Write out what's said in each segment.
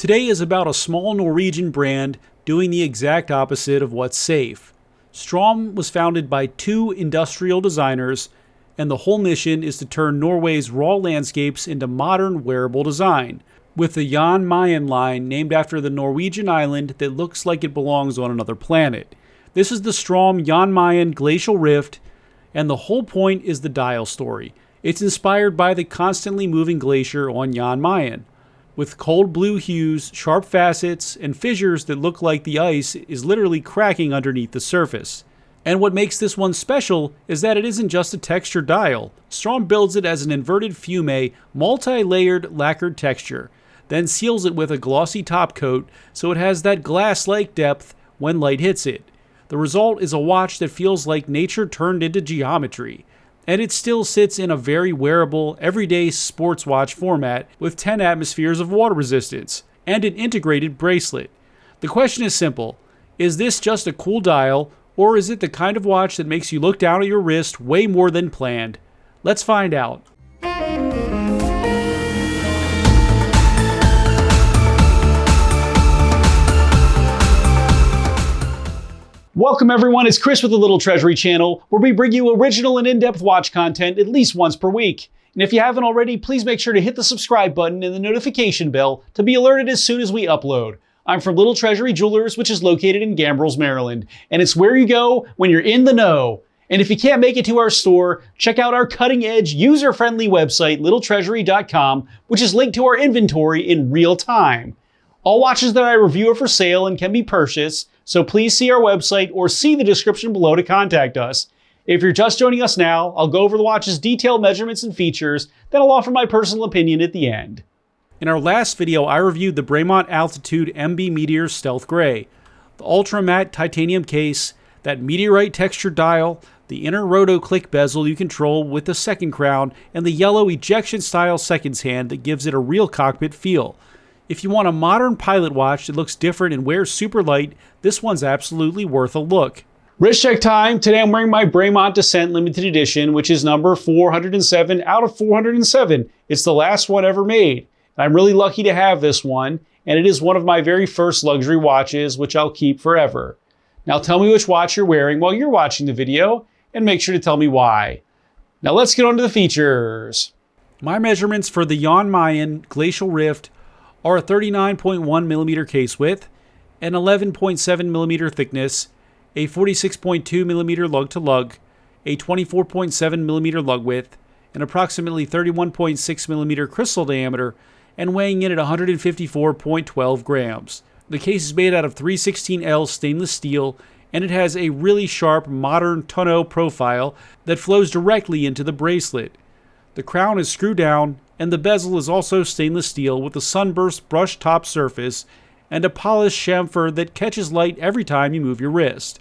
Today is about a small Norwegian brand doing the exact opposite of what's safe. Straum was founded by two industrial designers, and the whole mission is to turn Norway's raw landscapes into modern wearable design, with the Jan Mayen line named after the Norwegian island that looks like it belongs on another planet. This is the Straum Jan Mayen Glacial Rift, and the whole point is the dial story. It's inspired by the constantly moving glacier on Jan Mayen, with cold blue hues, sharp facets, and fissures that look like the ice is literally cracking underneath the surface. And what makes this one special is that it isn't just a textured dial. Straum builds it as an inverted fume, multi-layered lacquered texture, then seals it with a glossy top coat so it has that glass-like depth when light hits it. The result is a watch that feels like nature turned into geometry. And it still sits in a very wearable, everyday sports watch format with 10 atmospheres of water resistance and an integrated bracelet. The question is simple: is this just a cool dial, or is it the kind of watch that makes you look down at your wrist way more than planned? Let's find out. Welcome everyone, it's Chris with the Little Treasury channel, where we bring you original and in-depth watch content at least once per week. And if you haven't already, please make sure to hit the subscribe button and the notification bell to be alerted as soon as we upload. I'm from Little Treasury Jewelers, which is located in Gambrills, Maryland, and it's where you go when you're in the know. And if you can't make it to our store, check out our cutting-edge, user-friendly website, littletreasury.com, which is linked to our inventory in real time. All watches that I review are for sale and can be purchased, so please see our website or see the description below to contact us. If you're just joining us now, I'll go over the watch's detailed measurements and features, then I'll offer my personal opinion at the end. In our last video, I reviewed the Bremont Altitude MB Meteor Stealth Gray, the ultra matte titanium case, that meteorite textured dial, the inner roto-click bezel you control with the second crown, and the yellow ejection-style seconds hand that gives it a real cockpit feel. If you want a modern pilot watch that looks different and wears super light, this one's absolutely worth a look. Wrist check time. Today I'm wearing my Bremont Descent Limited Edition, which is number 407 out of 407. It's the last one ever made. And I'm really lucky to have this one, and it is one of my very first luxury watches, which I'll keep forever. Now tell me which watch you're wearing while you're watching the video, and make sure to tell me why. Now let's get on to the features. My measurements for the Jan Mayen Glacial Rift are a 39.1 millimeter case width, an 11.7 millimeter thickness, a 46.2 millimeter lug-to-lug, a 24.7 millimeter lug width, an approximately 31.6 millimeter crystal diameter, and weighing in at 154.12 grams. The case is made out of 316L stainless steel, and it has a really sharp modern tonneau profile that flows directly into the bracelet. The crown is screwed down, and the bezel is also stainless steel with a sunburst-brushed top surface and a polished chamfer that catches light every time you move your wrist.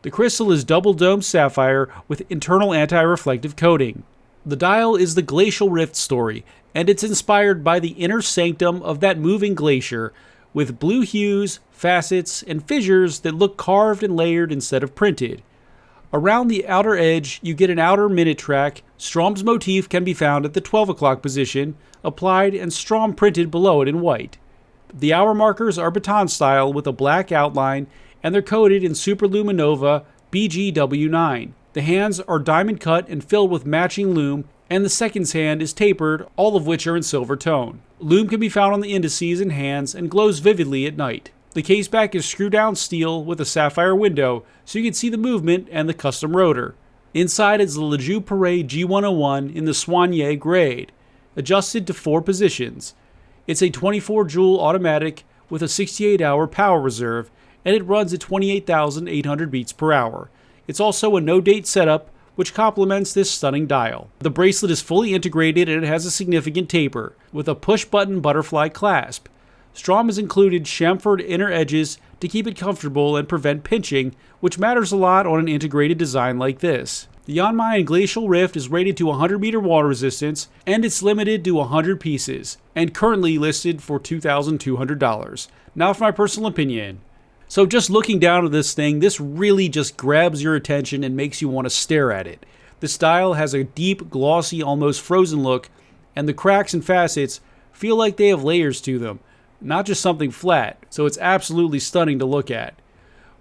The crystal is double-domed sapphire with internal anti-reflective coating. The dial is the Glacial Rift story, and it's inspired by the inner sanctum of that moving glacier, with blue hues, facets, and fissures that look carved and layered instead of printed. Around the outer edge, you get an outer minute track. Straum's motif can be found at the 12 o'clock position, applied and Straum printed below it in white. The hour markers are baton style with a black outline, and they're coated in Superluminova BGW9. The hands are diamond cut and filled with matching lume, and the seconds hand is tapered, all of which are in silver tone. Lume can be found on the indices and hands and glows vividly at night. The caseback is screw-down steel with a sapphire window, so you can see the movement and the custom rotor. Inside is the Lejeune Parade G101 in the Soigné grade, adjusted to 4 positions. It's a 24-joule automatic with a 68-hour power reserve, and it runs at 28,800 beats per hour. It's also a no-date setup, which complements this stunning dial. The bracelet is fully integrated, and it has a significant taper, with a push-button butterfly clasp. Straum has included chamfered inner edges to keep it comfortable and prevent pinching, which matters a lot on an integrated design like this. The Jan Mayen Glacial Rift is rated to 100 meter water resistance, and it's limited to 100 pieces, and currently listed for $2,200. Now for my personal opinion. So just looking down at this thing, this really just grabs your attention and makes you want to stare at it. The style has a deep, glossy, almost frozen look, and the cracks and facets feel like they have layers to them. not just something flat, so it's absolutely stunning to look at.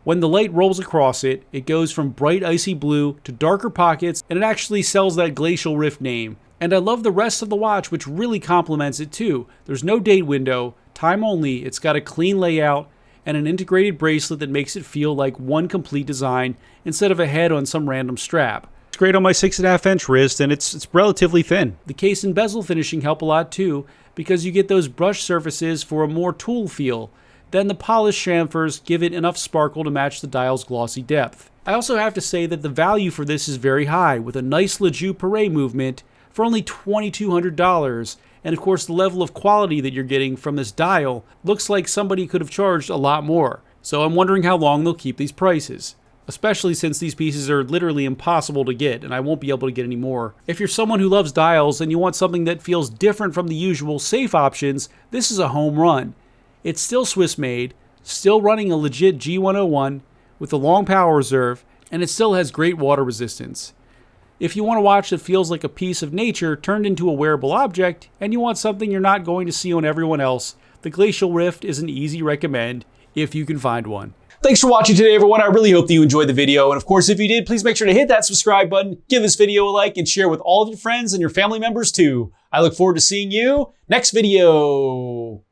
When the light rolls across it, it goes from bright icy blue to darker pockets, and it actually sells that Glacial Rift name. And I love the rest of the watch, which really complements it too. There's no date window, time only, it's got a clean layout, and an integrated bracelet that makes it feel like one complete design instead of a head on some random strap. It's great on my 6.5-inch wrist, and it's relatively thin. The case and bezel finishing help a lot too, because you get those brushed surfaces for a more tool feel. Then the polished chamfers give it enough sparkle to match the dial's glossy depth. I also have to say that the value for this is very high, with a nice Le Jeu Perret movement for only $2,200. And of course, the level of quality that you're getting from this dial looks like somebody could have charged a lot more. So I'm wondering how long they'll keep these prices, especially since these pieces are literally impossible to get, and I won't be able to get any more. If you're someone who loves dials and you want something that feels different from the usual safe options, this is a home run. It's still Swiss made, still running a legit G101 with a long power reserve, and it still has great water resistance. If you want a watch that feels like a piece of nature turned into a wearable object, and you want something you're not going to see on everyone else, the Glacial Rift is an easy recommend if you can find one. Thanks for watching today, everyone. I really hope that you enjoyed the video. And of course, if you did, please make sure to hit that subscribe button, give this video a like, and share with all of your friends and your family members too. I look forward to seeing you next video.